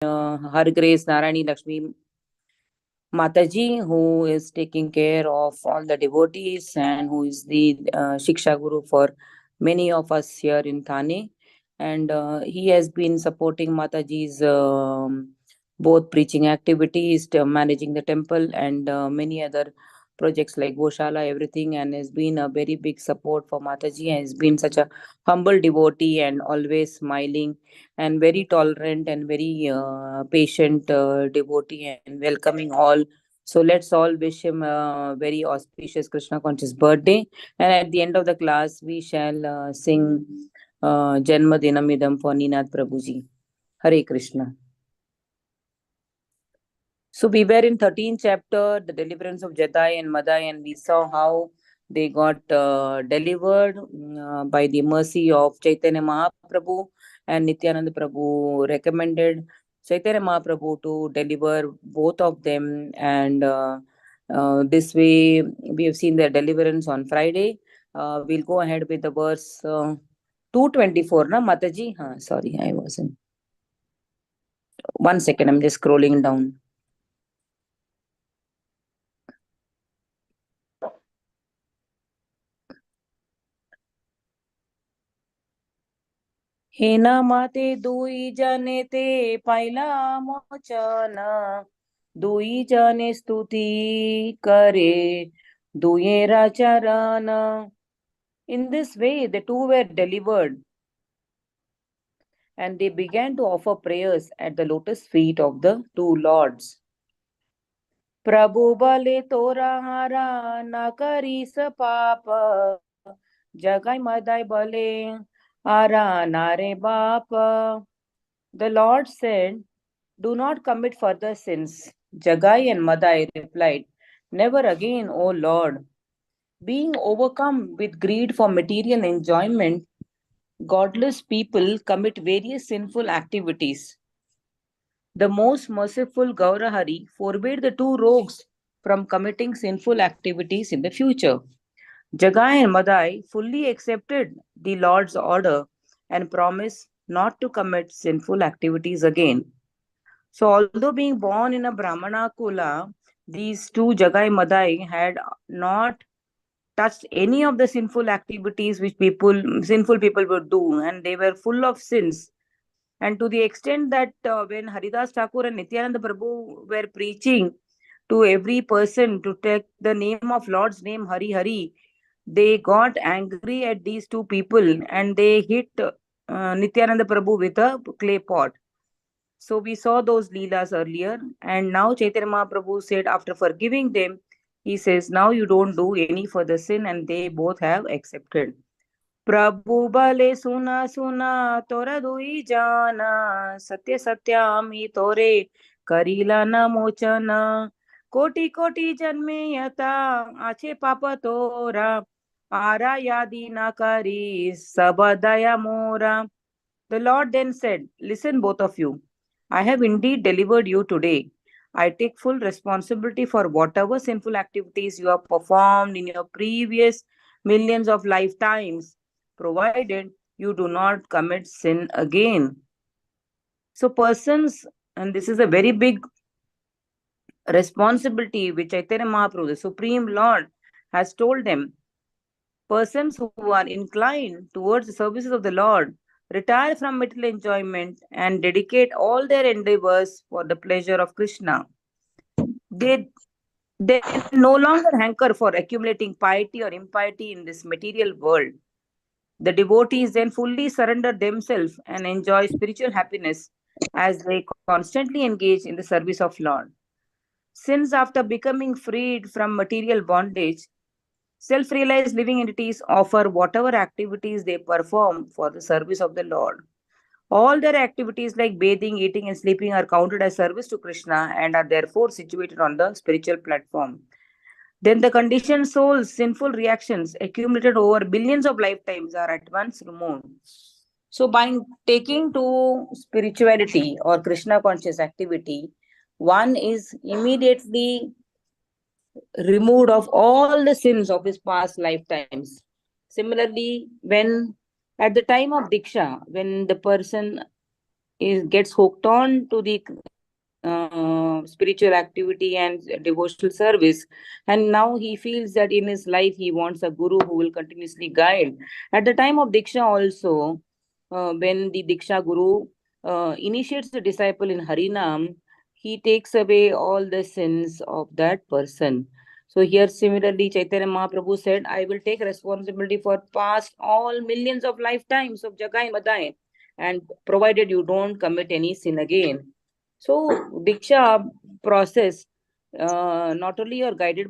Her Grace Narayani Lakshmi Mataji, who is taking care of all the devotees and who is the Shiksha Guru for many of us here in Thane. And he has been supporting Mataji's both preaching activities, managing the temple, and many other projects like Goshala, everything, and has been a very big support for Mataji. And has been such a humble devotee and always smiling and very tolerant and very patient devotee and welcoming all. So let's all wish him a very auspicious Krishna conscious birthday. And at the end of the class, we shall sing Janma Dinamidam for Ninath Prabhuji. Hare Krishna. So we were in 13th chapter, the deliverance of Jatai and Madai, and we saw how they got delivered by the mercy of Chaitanya Mahaprabhu, and Nityananda Prabhu recommended Chaitanya Mahaprabhu to deliver both of them, and this way we have seen their deliverance on Friday. We'll go ahead with the verse 224, na Mataji? Sorry, I wasn't. 1 second, I'm just scrolling down. हे न माते दुई जने ते पाइला मोचन दुई जने स्तुति करे दुयेरा चरण. In this way, the two were delivered and they began to offer prayers at the lotus feet of the two lords. Prabhu bale tora hara na kari sa papa jagai madai bale ara nare bapa. The Lord said, "Do not commit further sins." Jagai and Madai replied, "Never again, O Lord." Being overcome with greed for material enjoyment, godless people commit various sinful activities. The most merciful Gaurahari forbade the two rogues from committing sinful activities in the future. Jagai and Madai fully accepted the Lord's order and promised not to commit sinful activities again. So, although being born in a Brahmana Kula, these two Jagai Madai had not touched any of the sinful activities which sinful people would do, and they were full of sins. And to the extent that when Haridas Thakur and Nityananda Prabhu were preaching to every person to take the name of Lord's name Hari Hari, they got angry at these two people and they hit Nityananda Prabhu with a clay pot. So we saw those leelas earlier, and now Chaitanya Mahaprabhu said after forgiving them, he says, now you don't do any further sin, and they both have accepted. Prabhu bale suna suna tora dui jana satya satyami tore karila na mochana koti koti janme yata ache papa tora ara yadi na kari sabadaya mora. The Lord then said, listen, both of you. I have indeed delivered you today. I take full responsibility for whatever sinful activities you have performed in your previous millions of lifetimes, provided you do not commit sin again. So, persons, and this is a very big responsibility which Chaitanya Mahaprabhu, the Supreme Lord, has told them. Persons who are inclined towards the services of the Lord retire from material enjoyment and dedicate all their endeavors for the pleasure of Krishna. They then no longer hanker for accumulating piety or impiety in this material world. The devotees then fully surrender themselves and enjoy spiritual happiness as they constantly engage in the service of Lord. Since after becoming freed from material bondage, self-realized living entities offer whatever activities they perform for the service of the Lord. All their activities like bathing, eating, and sleeping are counted as service to Krishna and are therefore situated on the spiritual platform. Then the conditioned soul's sinful reactions accumulated over billions of lifetimes are at once removed. So by taking to spirituality or Krishna conscious activity, one is immediately removed of all the sins of his past lifetimes. Similarly, when at the time of Diksha, when the person gets hooked on to the spiritual activity and devotional service, and now he feels that in his life he wants a guru who will continuously guide. At the time of diksha also, when the diksha guru initiates the disciple in harinam, he takes away all the sins of that person. So here similarly Chaitanya Mahaprabhu said, I will take responsibility for past all millions of lifetimes of jagai madai, and provided you don't commit any sin again. So Diksha process, not only you're guided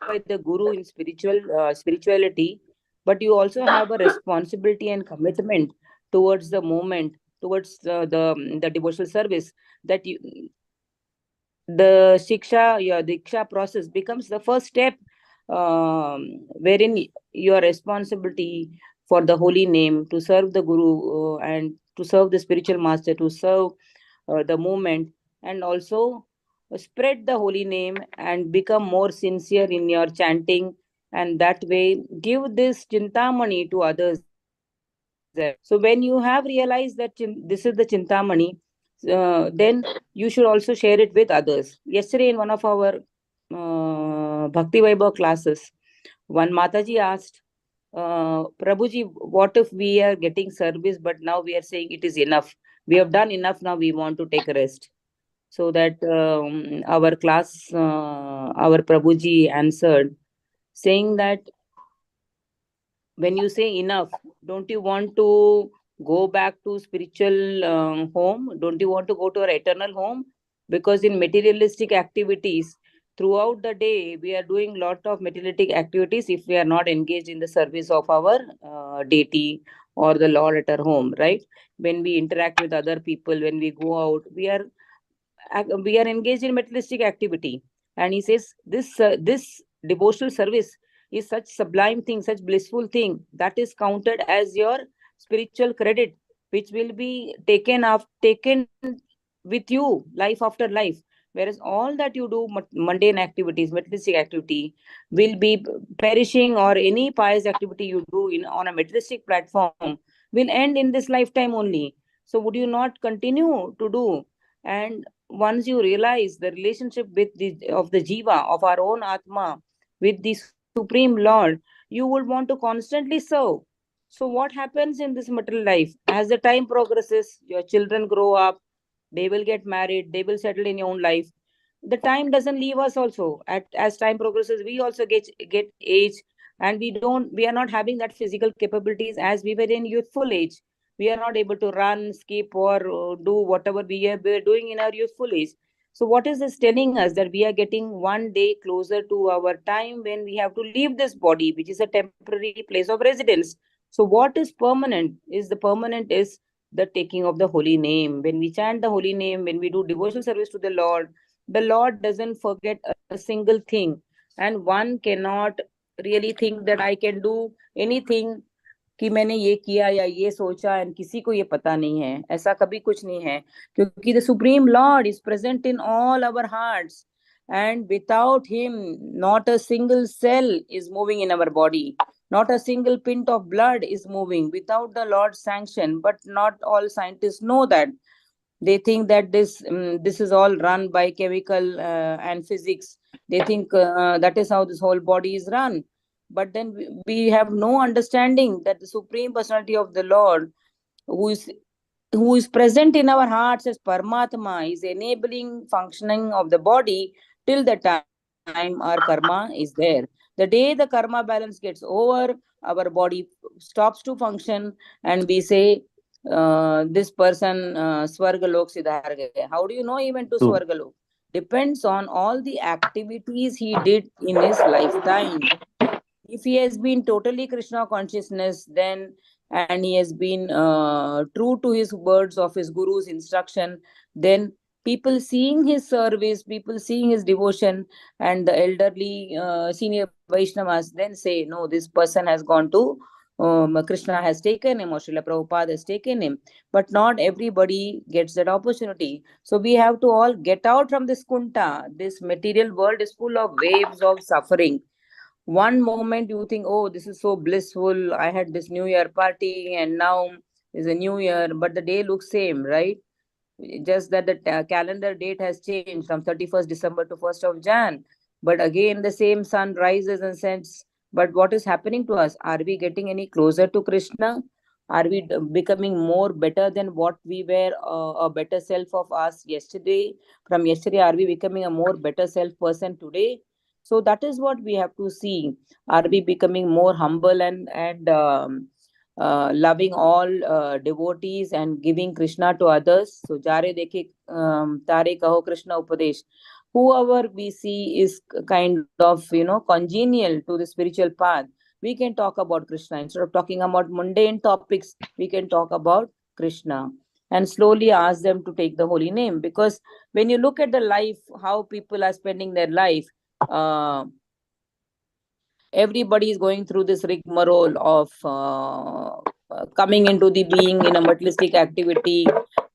by the Guru in spirituality, but you also have a responsibility and commitment towards the moment, towards the devotional service, that the Shiksha, your Diksha process becomes the first step, wherein your responsibility for the holy name, to serve the Guru, and to serve the spiritual master, to serve the movement, and also spread the holy name and become more sincere in your chanting, and that way give this chintamani to others as well. So when you have realized that this is the chintamani, then you should also share it with others. Yesterday in one of our Bhakti Vaibhav classes, one Mataji asked, Prabhuji, what if we are getting service, but now we are saying it is enough? We have done enough, now we want to take a rest. So that our class, our Prabhuji answered, saying that when you say enough, don't you want to go back to spiritual home? Don't you want to go to our eternal home? Because in materialistic activities, throughout the day, we are doing lot of materialistic activities if we are not engaged in the service of our deity or the Lord at our home, right? When we interact with other people, when we go out, we are engaged in materialistic activity. And he says this devotional service is such sublime thing, such blissful thing, that is counted as your spiritual credit, which will be taken with you life after life. Whereas all that you do, mundane activities, materialistic activity, will be perishing, or any pious activity you do in on a materialistic platform will end in this lifetime only. So would you not continue to do? And once you realize the relationship with the of the jiva, of our own atma, with the supreme lord, you would want to constantly serve. So what happens in this material life, as the time progresses, your children grow up, they will get married, they will settle in your own life. The time doesn't leave us also. As time progresses, we also get age, and we are not having that physical capabilities as we were in youthful age. We are not able to run, skip, or do whatever we were doing in our youthful age. So what is this telling us? That we are getting one day closer to our time when we have to leave this body, which is a temporary place of residence. So what is permanent is the taking of the holy name. When we chant the holy name, when we do devotional service to the Lord doesn't forget a single thing. And one cannot really think that I can do anything, कि मैंने ये किया या ये सोचा and किसी को ये पता नहीं है, ऐसा कभी कुछ नहीं है, क्योंकि the supreme lord is present in all our hearts, and without him not a single cell is moving in our body, not a single pint of blood is moving without the Lord's sanction. But not all scientists know that. They think that this is all run by chemical and physics. They think that is how this whole body is run. But then we have no understanding that the supreme personality of the Lord, who is who is present in our hearts as Paramatma, is enabling functioning of the body till the time our karma is there. The day the karma balance gets over, our body stops to function, and we say, this person Swargalok Siddhar gaya. How do you know even to True. Swargalok? Depends on all the activities he did in his lifetime. If he has been totally Krishna consciousness, then, and he has been true to his words of his guru's instruction, then people seeing his service, people seeing his devotion, and the elderly senior Vaishnavas then say, no, this person has gone to Krishna has taken him, or Srila Prabhupada has taken him. But not everybody gets that opportunity. So we have to all get out from this kunta. This material world is full of waves of suffering. One moment you think, oh, this is so blissful, I had this new year party, and now It's a new year, but the day looks same, right? Just that the calendar date has changed from 31st December to 1st of Jan. But again, the same sun rises and sets. But what is happening to us? Are we getting any closer to Krishna? Are we becoming more better than what we were, a better self of us yesterday? From yesterday, are we becoming a more better self person today? So that is what we have to see. Are we becoming more humble and loving all devotees and giving Krishna to others? So jare dekhe tare kaho Krishna upadesh. Whoever we see is kind of congenial to the spiritual path, we can talk about Krishna. Instead of talking about mundane topics, we can talk about Krishna and slowly ask them to take the holy name. Because when you look at the life, how people are spending their life, uh, everybody is going through this rigmarole of coming into the being in a materialistic activity,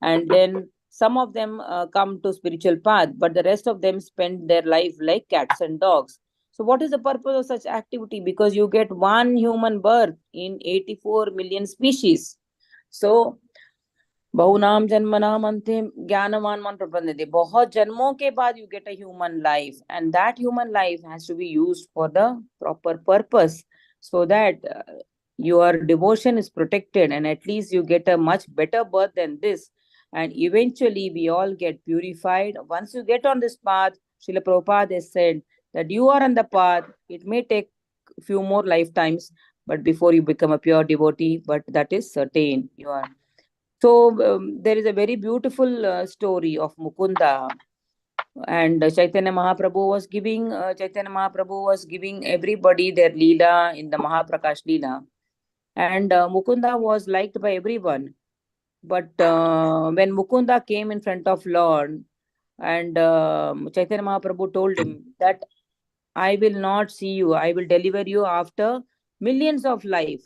and then some of them come to spiritual path, but the rest of them spend their life like cats and dogs. So what is the purpose of such activity? Because you get one human birth in 84 million species. So बहुनाम जन्मनाम अंते ज्ञानवान मन प्रपन्नते. बहुत जन्मों के बाद you get a human life, and that human life has to be used for the proper purpose, so that your devotion is protected, and at least you get a much better birth than this, and eventually we all get purified. Once you get on this path, Srila Prabhupada has said that you are on the path. It may take few more lifetimes, but before you become a pure devotee, but that is certain. You are. So there is a very beautiful story of Mukunda, and Chaitanya Mahaprabhu was giving everybody their leela in the Mahaprakash leela, and Mukunda was liked by everyone. But when Mukunda came in front of Lord, and Chaitanya Mahaprabhu told him that I will not see you, I will deliver you after millions of life,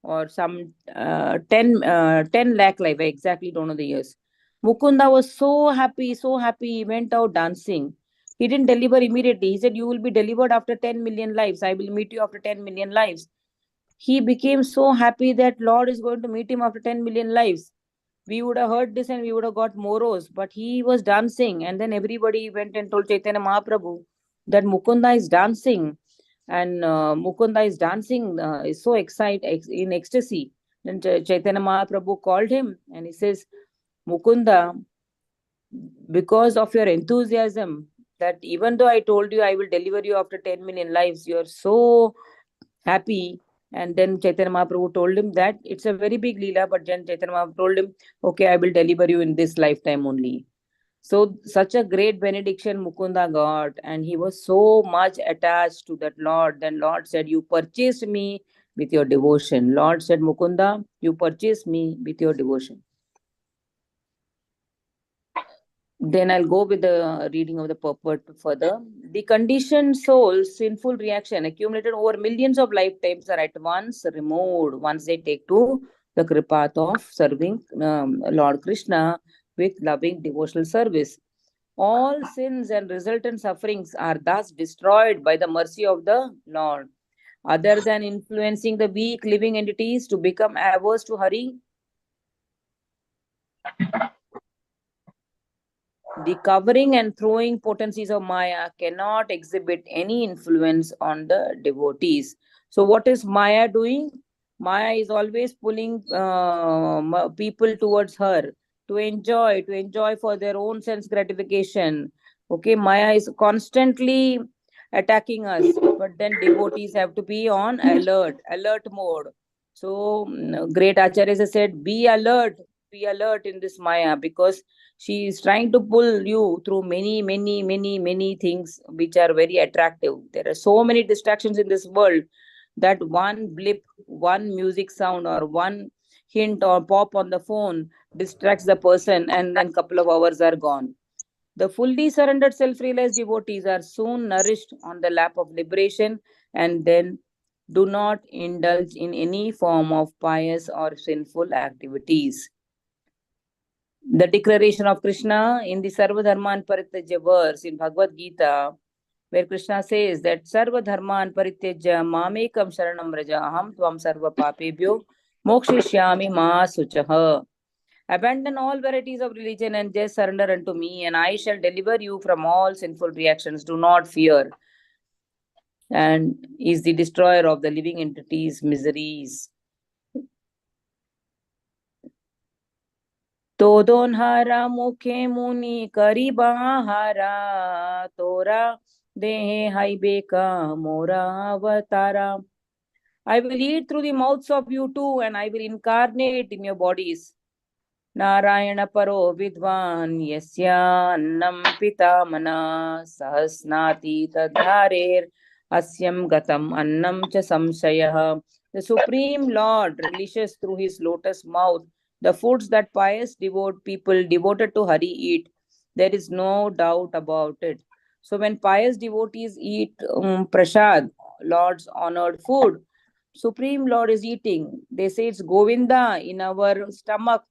or some 10 lakh life. I exactly don't know the years. Mukunda was so happy. He went out dancing. He didn't deliver immediately. He said, you will be delivered after 10 million lives. I will meet you after 10 million lives. He became so happy that Lord is going to meet him after 10 million lives. We would have heard this and we would have got moros, but he was dancing. And then everybody went and told Chaitanya Mahaprabhu that Mukunda is dancing, and Mukunda is dancing, is so excited, in ecstasy. Then Chaitanya Mahaprabhu called him and he says, Mukunda, because of your enthusiasm, that even though I told you I will deliver you after 10 million lives, you are so happy. And then Chaitanya Mahaprabhu told him that it's a very big leela, but then Chaitanya Mahaprabhu told him, okay, I will deliver you in this lifetime only. So such a great benediction Mukunda got, and he was so much attached to that Lord. Then Lord said, you purchased me with your devotion. Lord said, Mukunda, you purchased me with your devotion. Then I'll go with the reading of the purport further. The conditioned soul's sinful reaction accumulated over millions of lifetimes are at once removed once they take to the kripath of serving Lord Krishna with loving devotional service. All sins and resultant sufferings are thus destroyed by the mercy of the Lord. Other than influencing the weak living entities to become averse to Hari, the covering and throwing potencies of Maya cannot exhibit any influence on the devotees. So, what is Maya doing? Maya is always pulling people towards her to enjoy for their own sense gratification. Okay, Maya is constantly attacking us, but then devotees have to be on alert mode. So, great Acharyas has said, be alert in this Maya, because she is trying to pull you through many things which are very attractive. There are so many distractions in this world that one blip, one music sound, or one hint or pop on the phone distracts the person, and then couple of hours are gone. The fully surrendered self-realized devotees are soon nourished on the lap of liberation, and then do not indulge in any form of pious or sinful activities. The declaration of Krishna in the Sarva Dharman Parityajya verse in Bhagavad Gita, where Krishna says that Sarva Dharman Parityajya Mamekam Sharanam Vraja Aham Tvam Sarva Papebhyo Mokshishyami ma suchaha. Abandon all varieties of religion and just surrender unto me, and I shall deliver you from all sinful reactions. Do not fear. And is the destroyer of the living entities' miseries. तोदोन्हारा मुखे मुनि करिबाहारा तोरा देहे हाइबेका मोरा अवतारा. I will eat through the mouths of you too, and I will incarnate in your bodies. Narayana paro vidvan yasya annam pitamana sahasnati tadharer asyam gatam annam cha samshayah. The Supreme Lord relishes through his lotus mouth the foods that pious devout people devoted to Hari eat. There is no doubt about it. So when pious devotees eat prasad, Lord's honored food, Supreme Lord is eating. They say it's Govinda in our stomach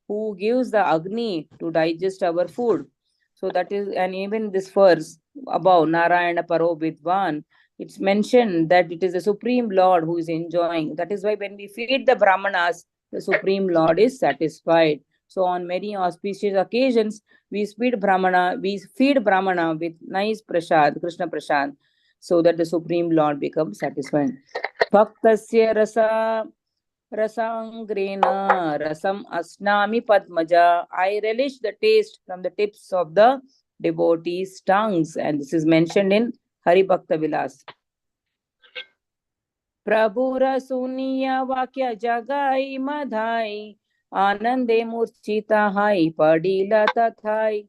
who gives the Agni to digest our food. So that is, and even this verse above Narayana Paro Vidvan, it's mentioned that it is the Supreme Lord who is enjoying. That is why when we feed the Brahmanas, the Supreme Lord is satisfied. So on many auspicious occasions, we feed Brahmana with nice prasad, Krishna prasad, so that the Supreme Lord becomes satisfied. Bhaktasya rasangrena rasam asnami padmaja. I relish the taste from the tips of the devotees' tongues. And this is mentioned in Hari Bhakta Vilas. Prabhura suniya vakya jagai madhai anande murchita hai padila tathai.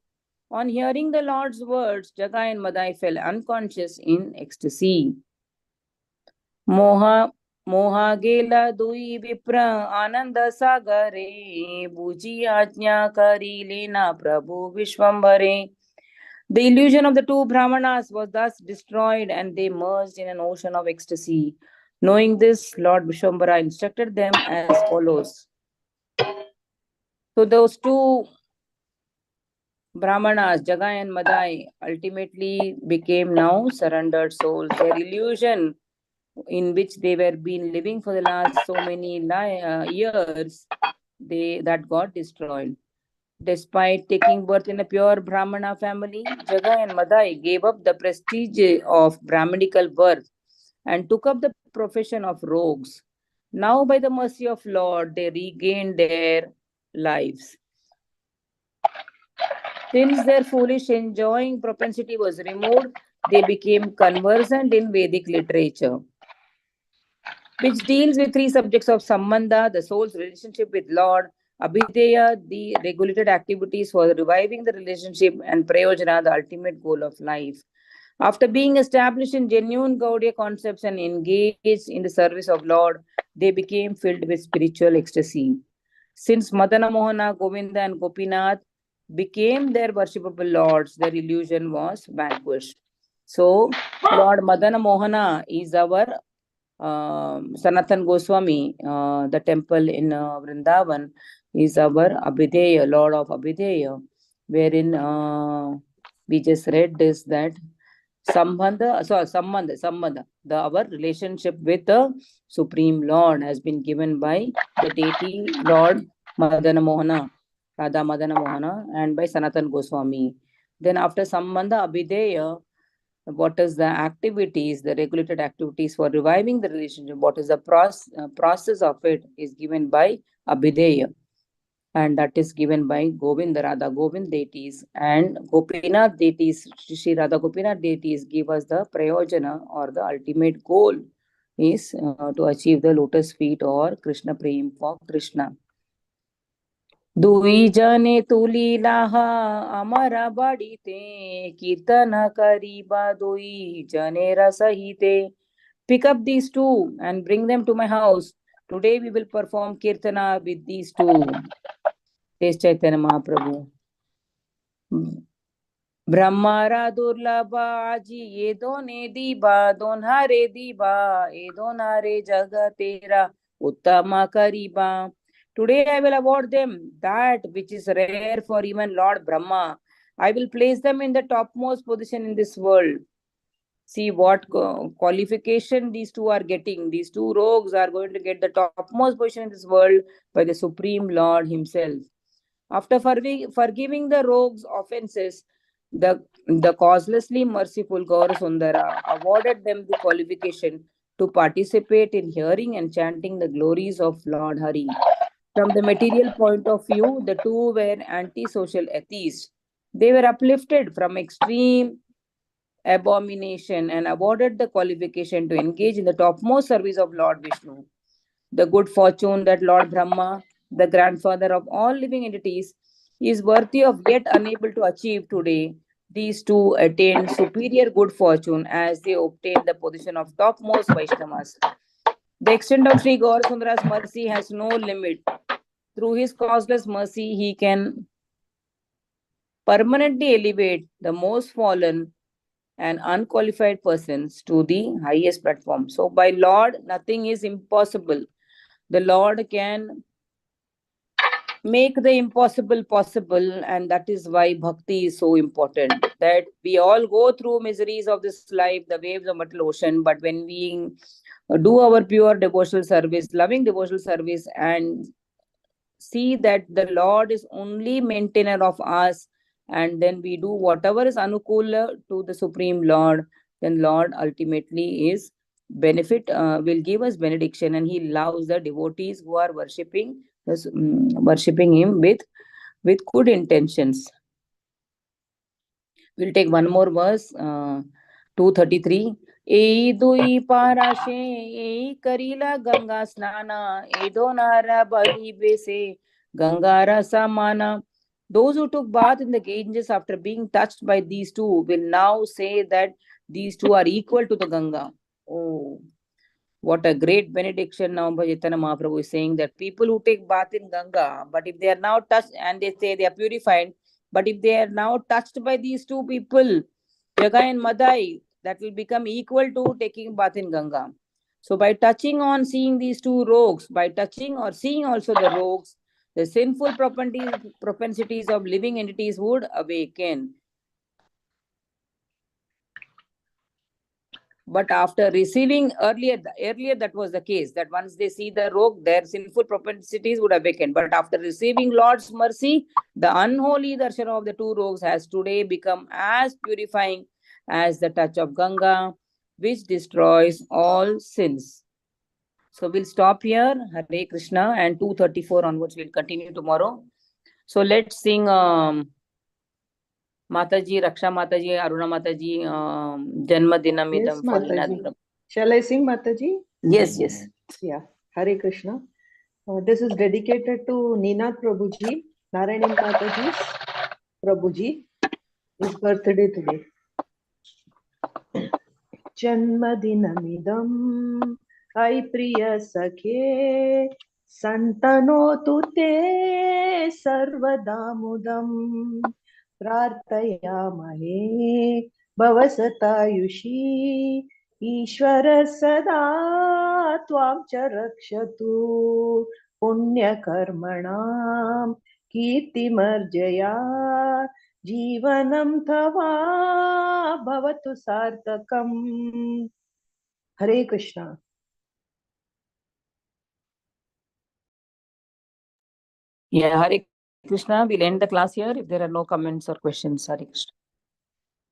On hearing the Lord's words, Jagai and Madai fell unconscious in ecstasy. मोहा मोहा गेला दुई विप्र आनंद सागरे बुझी आज्ञा करी लेना प्रभु विश्वम्भरे. The illusion of the two Brahmanas was thus destroyed and they merged in an ocean of ecstasy. Knowing this, Lord Vishwambara instructed them as follows. So those two Brahmanas, Jagai and Madai, ultimately became now surrendered souls. Their illusion in which they were been living for the last so many years, that got destroyed. Despite taking birth in a pure Brahmana family, Jagai and Madai gave up the prestige of Brahminical birth and took up the profession of rogues. Now, by the mercy of Lord, they regained their lives. Since their foolish enjoying propensity was removed, they became conversant in Vedic literature, which deals with three subjects of Sambandha, the soul's relationship with Lord, Abhideya, the regulated activities for reviving the relationship, and Prayojana, the ultimate goal of life. After being established in genuine Gaudiya concepts and engaged in the service of Lord, they became filled with spiritual ecstasy. Since Madana Mohana, Govinda, and Gopinath became their worshipable lords, their illusion was vanquished. So, Lord Madana Mohana is our Sanatan Goswami, the temple in Vrindavan, is our Abhideya, Lord of Abhideya, wherein we just read this that Sambandha, our relationship with the Supreme Lord has been given by the deity Lord Madana Mohana, Radha Madana Mohana, and by Sanatan Goswami. Then after Sambandha Abhideya, what is the activities, the regulated activities for reviving the relationship, what is the process of it is given by Abhideya, and that is given by Govinda, Radha Govind deities, and Gopinath deities, Shri Radha Gopinath deities give us the prayojana, or the ultimate goal is to achieve the lotus feet or Krishna Prem for Krishna. दुई जने तुलीलाह अमर बड़ीते कीर्तन करीबा दुई जने रसहिते. Pick up these two and bring them to my house. Today we will perform kirtana with these two. Says Chaitanya Mahaprabhu. ब्रह्मारा दुर्लभ आजी ये दोने दीबा दोन्हारे दीबा ये दोन्हारे जग तेरा उत्तम करीबा. Today I will award them that which is rare for even Lord Brahma. I will place them in the topmost position in this world. See what qualification these two are getting. These two rogues are going to get the topmost position in this world by the Supreme Lord Himself. After forgiving the rogues' offenses, the causelessly merciful Gaurasundara awarded them the qualification to participate in hearing and chanting the glories of Lord Hari. From the material point of view, the two were anti-social atheists. They were uplifted from extreme abomination and awarded the qualification to engage in the topmost service of Lord Vishnu. The good fortune that Lord Brahma, the grandfather of all living entities, is worthy of yet unable to achieve today. These two attained superior good fortune as they obtained the position of topmost Vaishnavas. The extent of Sri Gaurasundara's mercy has no limit. Through his causeless mercy, he can permanently elevate the most fallen and unqualified persons to the highest platform. So, by Lord, nothing is impossible. The Lord can make the impossible possible, and that is why bhakti is so important. That we all go through miseries of this life, the waves of mortal ocean, but when we do our pure devotional service, loving devotional service, and see that the Lord is only maintainer of us, and then we do whatever is anukula to the Supreme Lord, then Lord ultimately is will give us benediction, and He loves the devotees who are worshipping Him with good intentions. We'll take one more verse, 233. ए दुई पाराशे ए करीला गंगा स्नाना ए दोनारा बली बेसे gangara samana. Those who took bath in the Ganges after being touched by these two will now say that these two are equal to the Ganga. Oh, what a great benediction now Chaitanya Mahaprabhu is saying, that people who take bath in Ganga, but if they are now touched, and they say they are purified, but if they are now touched by these two people, Jagai and Madai, that will become equal to taking bath in Ganga. So by touching on seeing these two rogues, by touching or seeing also the rogues, the sinful propensities of living entities would awaken. But after receiving earlier that was the case, that once they see the rogue, their sinful propensities would awaken. But after receiving Lord's mercy, the unholy darshan of the two rogues has today become as purifying as the touch of Ganga, which destroys all sins. So we'll stop here. Hare Krishna, and 2:34 onwards we'll continue tomorrow. So let's sing Mataji, Raksha Mataji, Aruna Mataji, Janma Yes, Dinamidam for Mataji. Ninadram. Shall I sing, Mataji? Yes. Yeah. Hare Krishna. This is dedicated to Ninath Prabhuji, Narayani Mataji's Prabhuji. His birthday today. Janmadinamidam Ai Priya Sakhe Santanotu Te Sarvadamudam Prarthayamahe Bhavasatayushi Ishvara Sada Tvam Charakshatu Punya Karmanam Kirtimarjaya Jivanam Tava Bhavatu Sartakam. Hare Krishna. Yeah, Hare Krishna. We'll end the class here if there are no comments or questions. Hare Krishna.